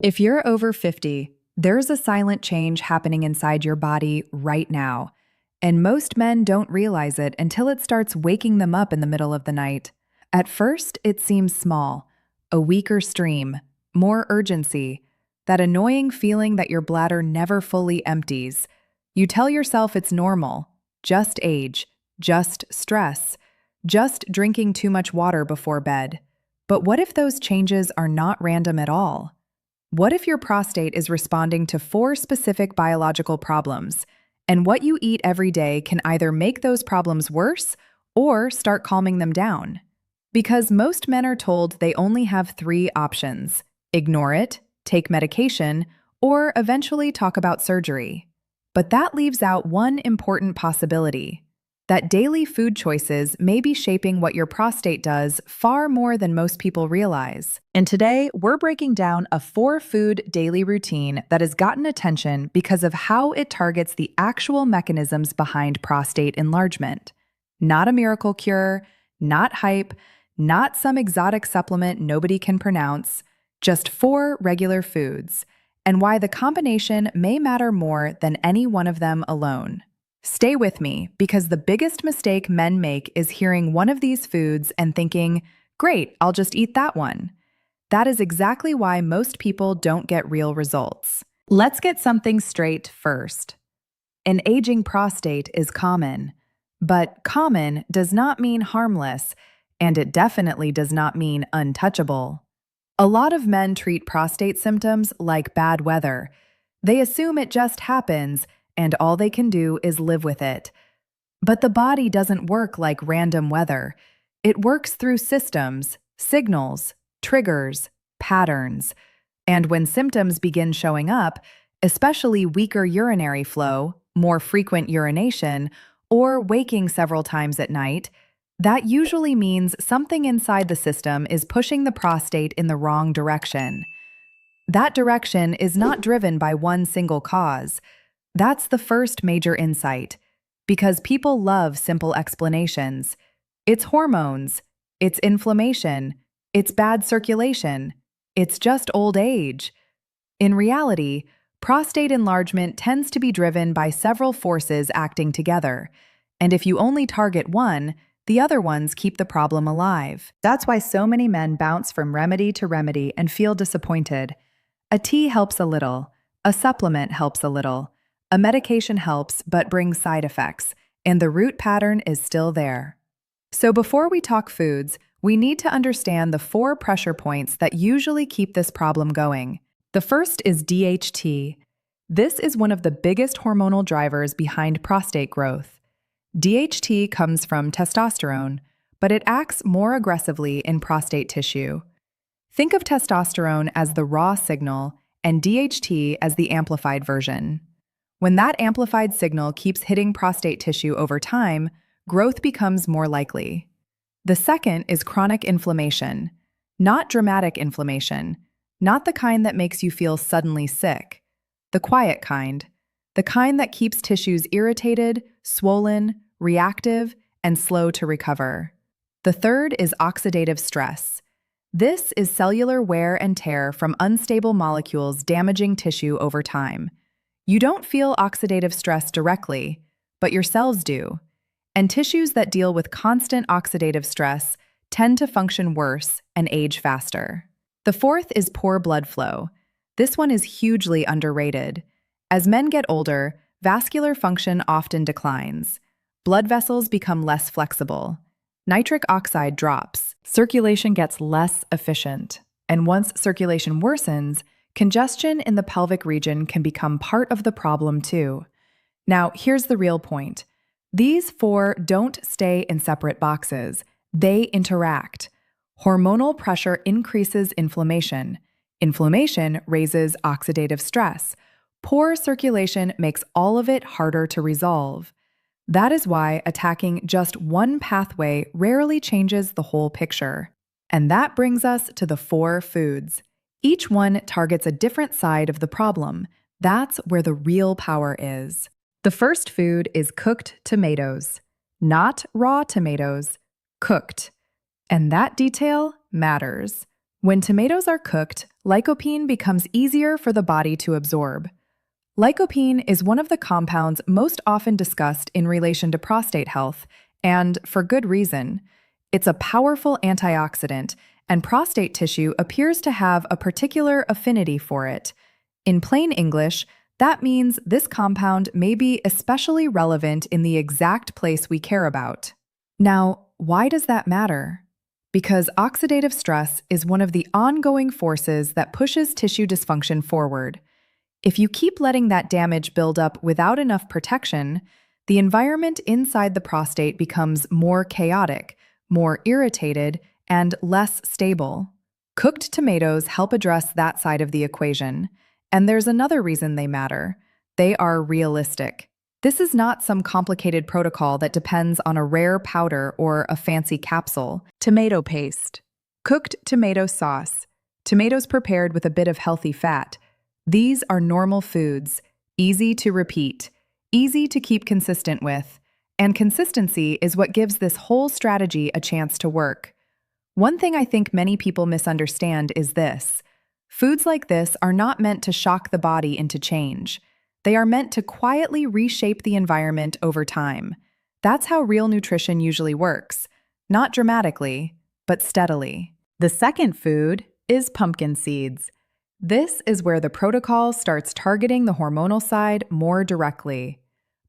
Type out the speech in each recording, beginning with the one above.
If you're over 50, there's a silent change happening inside your body right now, and most men don't realize it until it starts waking them up in the middle of the night. At first, it seems small, a weaker stream, more urgency, that annoying feeling that your bladder never fully empties. You tell yourself it's normal, just age, just stress, just drinking too much water before bed. But what if those changes are not random at all? What if your prostate is responding to 4 specific biological problems, and what you eat every day can either make those problems worse or start calming them down? Because most men are told they only have 3 options: ignore it, take medication, or eventually talk about surgery. But that leaves out one important possibility: that daily food choices may be shaping what your prostate does far more than most people realize. And today, we're breaking down a 4-food daily routine that has gotten attention because of how it targets the actual mechanisms behind prostate enlargement. Not a miracle cure, not hype, not some exotic supplement nobody can pronounce, just 4 regular foods, and why the combination may matter more than any one of them alone. Stay with me, because the biggest mistake men make is hearing one of these foods and thinking, great, I'll just eat that one. That is exactly why most people don't get real results. Let's get something straight first. An aging prostate is common, but common does not mean harmless, and it definitely does not mean untouchable. A lot of men treat prostate symptoms like bad weather. They assume it just happens, and all they can do is live with it. But the body doesn't work like random weather. It works through systems, signals, triggers, patterns. And when symptoms begin showing up, especially weaker urinary flow, more frequent urination, or waking several times at night, that usually means something inside the system is pushing the prostate in the wrong direction. That direction is not driven by one single cause. That's the first major insight, because people love simple explanations. It's hormones, it's inflammation, it's bad circulation, it's just old age. In reality, prostate enlargement tends to be driven by several forces acting together, and if you only target one, the other ones keep the problem alive. That's why so many men bounce from remedy to remedy and feel disappointed. A tea helps a little, a supplement helps a little, a medication helps but brings side effects, and the root pattern is still there. So before we talk foods, we need to understand the 4 pressure points that usually keep this problem going. The first is DHT. This is one of the biggest hormonal drivers behind prostate growth. DHT comes from testosterone, but it acts more aggressively in prostate tissue. Think of testosterone as the raw signal and DHT as the amplified version. When that amplified signal keeps hitting prostate tissue over time, growth becomes more likely. The second is chronic inflammation, not dramatic inflammation, not the kind that makes you feel suddenly sick, the quiet kind, the kind that keeps tissues irritated, swollen, reactive, and slow to recover. The third is oxidative stress. This is cellular wear and tear from unstable molecules damaging tissue over time. You don't feel oxidative stress directly, but your cells do. And tissues that deal with constant oxidative stress tend to function worse and age faster. The fourth is poor blood flow. This one is hugely underrated. As men get older, vascular function often declines. Blood vessels become less flexible. Nitric oxide drops. Circulation gets less efficient. And once circulation worsens, congestion in the pelvic region can become part of the problem too. Now, here's the real point. These 4 don't stay in separate boxes. They interact. Hormonal pressure increases inflammation. Inflammation raises oxidative stress. Poor circulation makes all of it harder to resolve. That is why attacking just one pathway rarely changes the whole picture. And that brings us to the 4 foods. Each one targets a different side of the problem. That's where the real power is. The first food is cooked tomatoes. Not raw tomatoes, cooked. And that detail matters. When tomatoes are cooked, lycopene becomes easier for the body to absorb. Lycopene is one of the compounds most often discussed in relation to prostate health, and for good reason. It's a powerful antioxidant, and prostate tissue appears to have a particular affinity for it. In plain English, that means this compound may be especially relevant in the exact place we care about. Now, why does that matter? Because oxidative stress is one of the ongoing forces that pushes tissue dysfunction forward. If you keep letting that damage build up without enough protection, the environment inside the prostate becomes more chaotic, more irritated, and less stable. Cooked tomatoes help address that side of the equation. And there's another reason they matter. They are realistic. This is not some complicated protocol that depends on a rare powder or a fancy capsule. Tomato paste. Cooked tomato sauce. Tomatoes prepared with a bit of healthy fat. These are normal foods, easy to repeat, easy to keep consistent with, and consistency is what gives this whole strategy a chance to work. One thing I think many people misunderstand is this. Foods like this are not meant to shock the body into change. They are meant to quietly reshape the environment over time. That's how real nutrition usually works, not dramatically, but steadily. The second food is pumpkin seeds. This is where the protocol starts targeting the hormonal side more directly.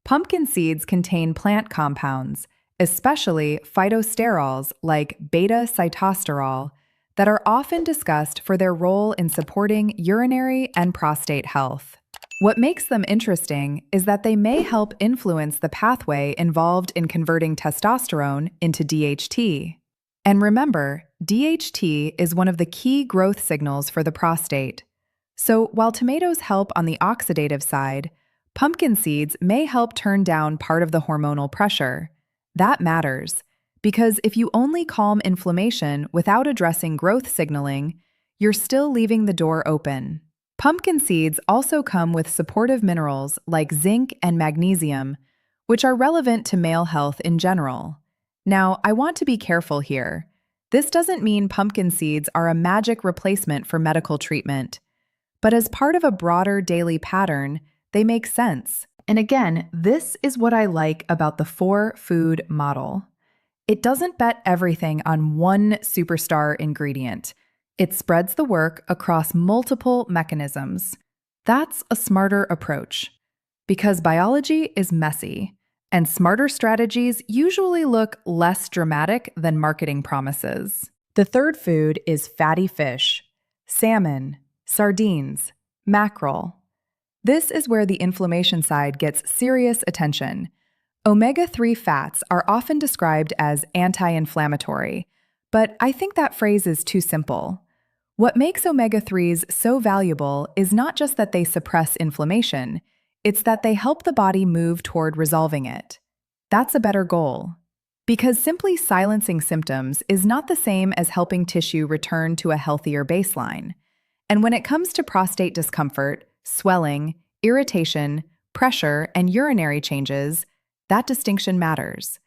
Pumpkin seeds contain plant compounds, especially phytosterols like beta-sitosterol, that are often discussed for their role in supporting urinary and prostate health. What makes them interesting is that they may help influence the pathway involved in converting testosterone into DHT. And remember, DHT is one of the key growth signals for the prostate. So while tomatoes help on the oxidative side, pumpkin seeds may help turn down part of the hormonal pressure. That matters, because if you only calm inflammation without addressing growth signaling, you're still leaving the door open. Pumpkin seeds also come with supportive minerals like zinc and magnesium, which are relevant to male health in general. Now, I want to be careful here. This doesn't mean pumpkin seeds are a magic replacement for medical treatment. But as part of a broader daily pattern, they make sense. And again, this is what I like about the 4-food model. It doesn't bet everything on one superstar ingredient. It spreads the work across multiple mechanisms. That's a smarter approach, because biology is messy, and smarter strategies usually look less dramatic than marketing promises. The third food is fatty fish, salmon, sardines, mackerel. This is where the inflammation side gets serious attention. Omega-3 fats are often described as anti-inflammatory, but I think that phrase is too simple. What makes omega-3s so valuable is not just that they suppress inflammation, it's that they help the body move toward resolving it. That's a better goal. Because simply silencing symptoms is not the same as helping tissue return to a healthier baseline. And when it comes to prostate discomfort, swelling, irritation, pressure, and urinary changes, that distinction matters.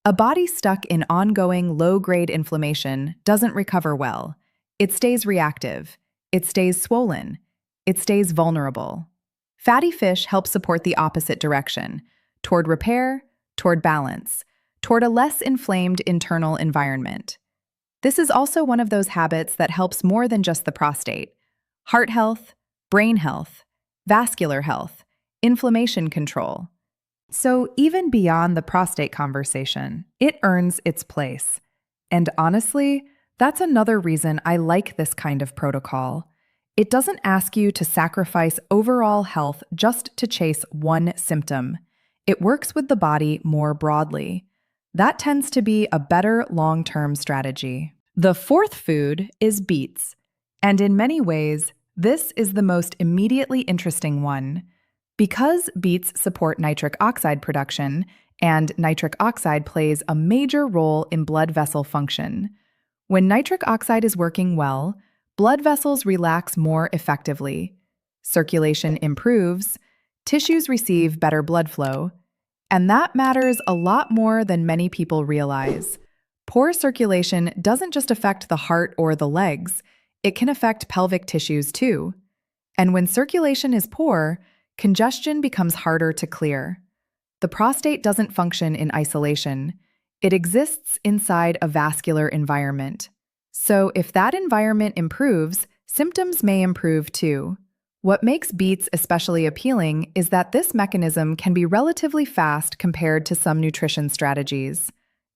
A body stuck in ongoing low-grade inflammation doesn't recover well. It stays reactive. It stays swollen. It stays vulnerable. Fatty fish help support the opposite direction, toward repair, toward balance, toward a less inflamed internal environment. This is also one of those habits that helps more than just the prostate. Heart health, brain health, vascular health, inflammation control. So even beyond the prostate conversation, it earns its place. And honestly, that's another reason I like this kind of protocol. It doesn't ask you to sacrifice overall health just to chase one symptom. It works with the body more broadly. That tends to be a better long-term strategy. The fourth food is beets. And in many ways, this is the most immediately interesting one. Because beets support nitric oxide production, and nitric oxide plays a major role in blood vessel function. When nitric oxide is working well, blood vessels relax more effectively, circulation improves, tissues receive better blood flow, and that matters a lot more than many people realize. Poor circulation doesn't just affect the heart or the legs, It can affect pelvic tissues too. And when circulation is poor, congestion becomes harder to clear. The prostate doesn't function in isolation. It exists inside a vascular environment. So if that environment improves, symptoms may improve too. What makes beets especially appealing is that this mechanism can be relatively fast compared to some nutrition strategies.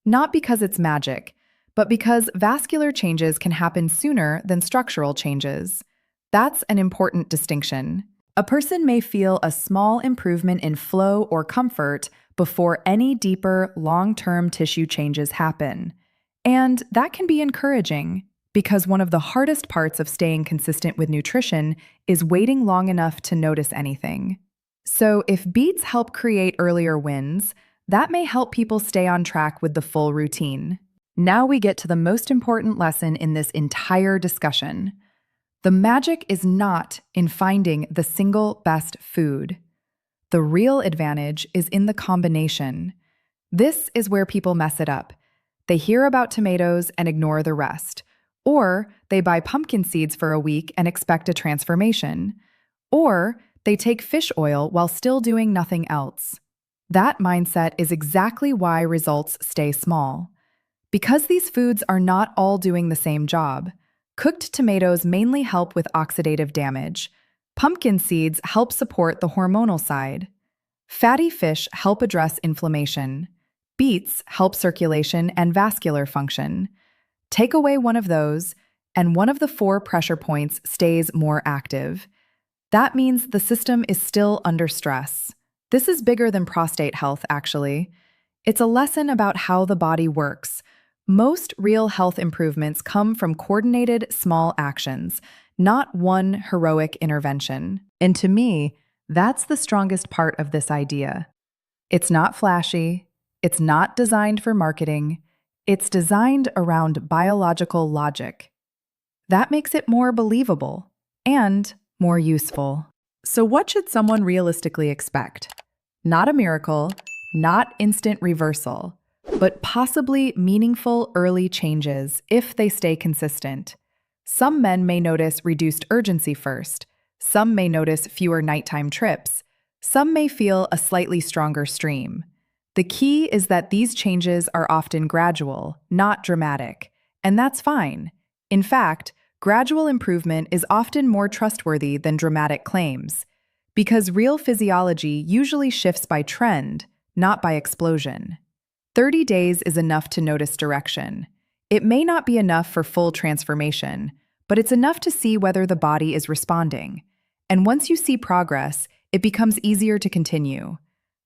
Not because it's magic, but because vascular changes can happen sooner than structural changes. That's an important distinction. A person may feel a small improvement in flow or comfort before any deeper, long-term tissue changes happen. And that can be encouraging, because one of the hardest parts of staying consistent with nutrition is waiting long enough to notice anything. So if beets help create earlier wins, that may help people stay on track with the full routine. Now we get to the most important lesson in this entire discussion. The magic is not in finding the single best food. The real advantage is in the combination. This is where people mess it up. They hear about tomatoes and ignore the rest. Or they buy pumpkin seeds for a week and expect a transformation. Or they take fish oil while still doing nothing else. That mindset is exactly why results stay small. Because these foods are not all doing the same job. Cooked tomatoes mainly help with oxidative damage. Pumpkin seeds help support the hormonal side. Fatty fish help address inflammation. Beets help circulation and vascular function. Take away one of those, and one of the 4 pressure points stays more active. That means the system is still under stress. This is bigger than prostate health, actually. It's a lesson about how the body works. Most real health improvements come from coordinated, small actions, not one heroic intervention. And to me, that's the strongest part of this idea. It's not flashy. It's not designed for marketing. It's designed around biological logic. That makes it more believable and more useful. So what should someone realistically expect? Not a miracle, not instant reversal, but possibly meaningful early changes if they stay consistent. Some men may notice reduced urgency first. Some may notice fewer nighttime trips. Some may feel a slightly stronger stream. The key is that these changes are often gradual, not dramatic, and that's fine. In fact, gradual improvement is often more trustworthy than dramatic claims, because real physiology usually shifts by trend, not by explosion. 30 days is enough to notice direction. It may not be enough for full transformation, but it's enough to see whether the body is responding. And once you see progress, it becomes easier to continue.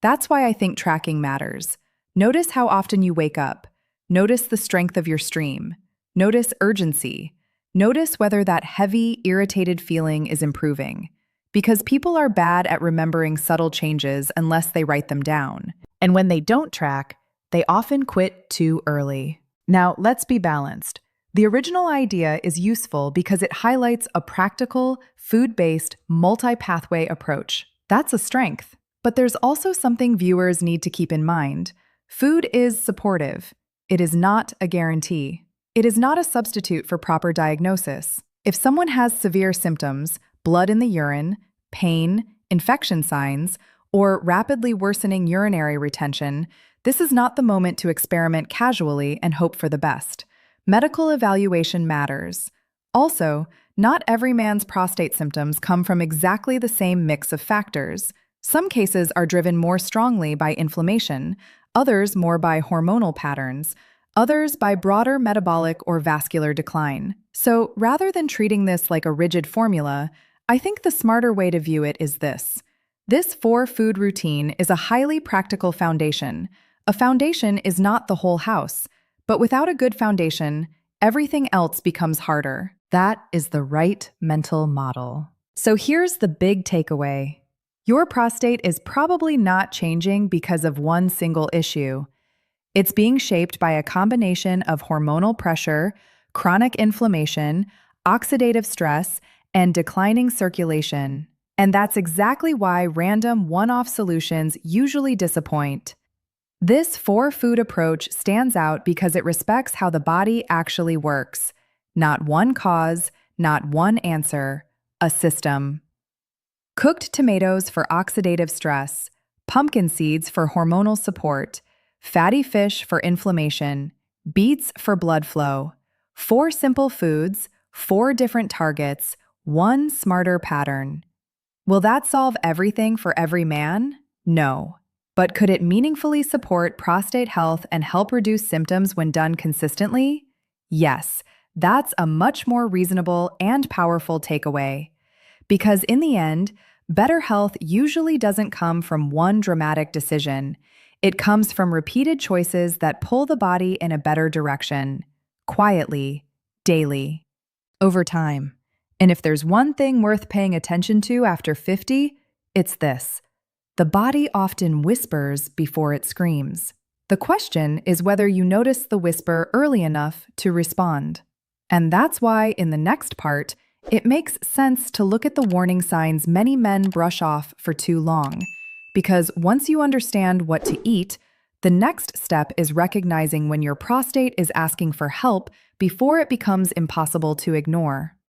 That's why I think tracking matters. Notice how often you wake up. Notice the strength of your stream. Notice urgency. Notice whether that heavy, irritated feeling is improving. Because people are bad at remembering subtle changes unless they write them down. And when they don't track, they often quit too early. Now, let's be balanced. The original idea is useful because it highlights a practical, food-based, multi-pathway approach. That's a strength. But there's also something viewers need to keep in mind. Food is supportive. It is not a guarantee. It is not a substitute for proper diagnosis. If someone has severe symptoms, blood in the urine, pain, infection signs, or rapidly worsening urinary retention, this is not the moment to experiment casually and hope for the best. Medical evaluation matters. Also, not every man's prostate symptoms come from exactly the same mix of factors. Some cases are driven more strongly by inflammation, others more by hormonal patterns, others by broader metabolic or vascular decline. So rather than treating this like a rigid formula, I think the smarter way to view it is this. This 4-food routine is a highly practical foundation. A foundation is not the whole house, but without a good foundation, everything else becomes harder. That is the right mental model. So here's the big takeaway. Your prostate is probably not changing because of one single issue. It's being shaped by a combination of hormonal pressure, chronic inflammation, oxidative stress, and declining circulation. And that's exactly why random one-off solutions usually disappoint. This 4-food approach stands out because it respects how the body actually works. Not one cause, not one answer, a system. Cooked tomatoes for oxidative stress, pumpkin seeds for hormonal support, fatty fish for inflammation, beets for blood flow. 4 simple foods, 4 different targets, 1 smarter pattern. Will that solve everything for every man? No. But could it meaningfully support prostate health and help reduce symptoms when done consistently? Yes, that's a much more reasonable and powerful takeaway. Because in the end, better health usually doesn't come from one dramatic decision. It comes from repeated choices that pull the body in a better direction, quietly, daily, over time. And if there's one thing worth paying attention to after 50, it's this. The body often whispers before it screams. The question is whether you notice the whisper early enough to respond. And that's why, in the next part, it makes sense to look at the warning signs many men brush off for too long. Because once you understand what to eat, the next step is recognizing when your prostate is asking for help before it becomes impossible to ignore.